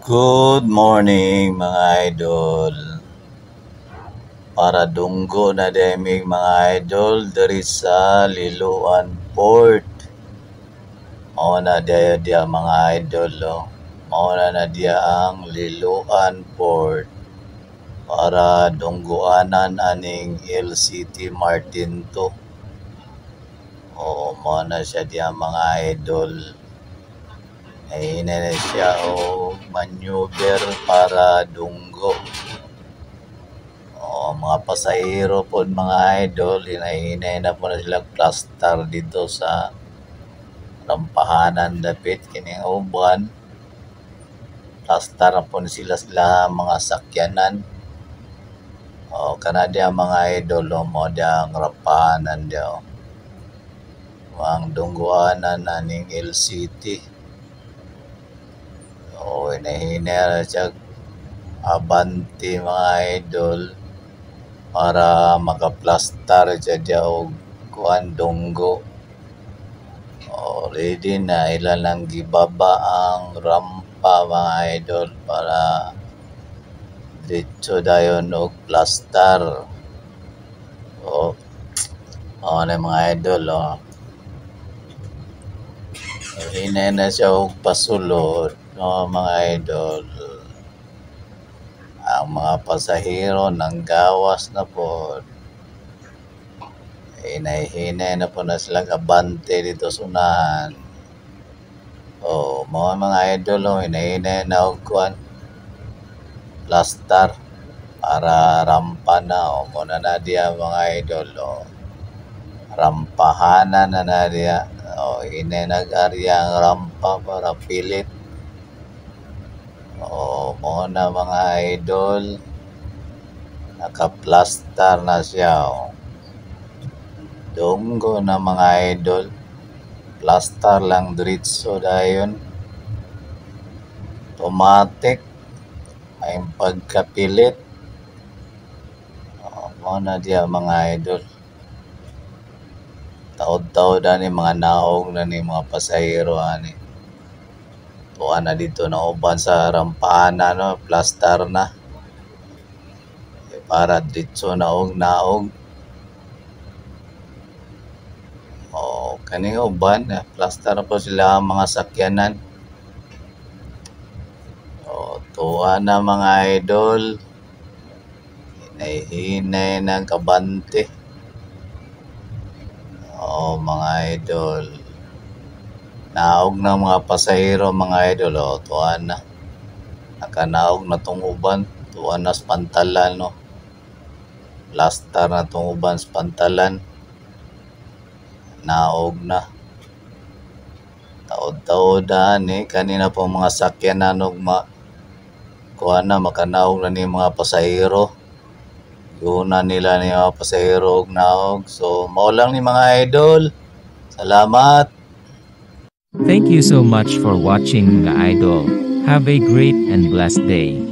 Good morning mga idol. Para dunggo na demig mga idol diri sa Liloan Port. Mao na dia mga idol Mao na dia ang Liloan Port. Para dunggoanan aning LCT Martin to. Mao na siya dia mga idol. Ay na siya maneuver para dunggo. Mga pasahero po mga idol, hinahinay na po na sila cluster dito sa rampahanan dapit kining uban. Cluster na po sila mga sakyanan. Kana dia mga idol mo dia ang rampahanan dia. Ang dungguanan aning LCT. Hinahinay na siya abante mga idol para makaplastar siya og kuan dunggo. Ready na ilan lang gibaba ang rampa mga idol para dito dayon og plastar. Na mga idol hinay na siya og pasulod mga idol. Ang mga pasahero nang gawas na po. Hinay na po na sila kabante dito sa unahan. Mga idol hinay na og kuan plastar para rampa na muna na diya mga idol rampahanan na diya. Hinay nag-arya ang rampa para pilit. Muna mga idol nakaplastar na siya. Dunggo na mga idol, plastar lang diretso dayon. Automatic may pagkapilit. Muna diya mga idol. Taod-taod ani mga naog na ni mga pasahero ani. Tuwa na dito na uban sa rampahan plastar na. Para dito naog. Kaning uban plastar na po sila ang mga sakyanan. Tuwa na mga idol. Hinay ng kabante. Mga idol. Naog na mga pasahero mga idol. Tuwa na. Nakanaog na tong uban. Tuwa na sa pantalan Plastar na tong uban sa pantalan. Naog na. Taod-taod kanina po mga sakyanan kuha na makanaog na ni mga pasahero. Yuna nila ni mga pasahero og naog. So mao lang ni mga idol. Salamat. Thank you so much for watching mga idol. Have a great and blessed day.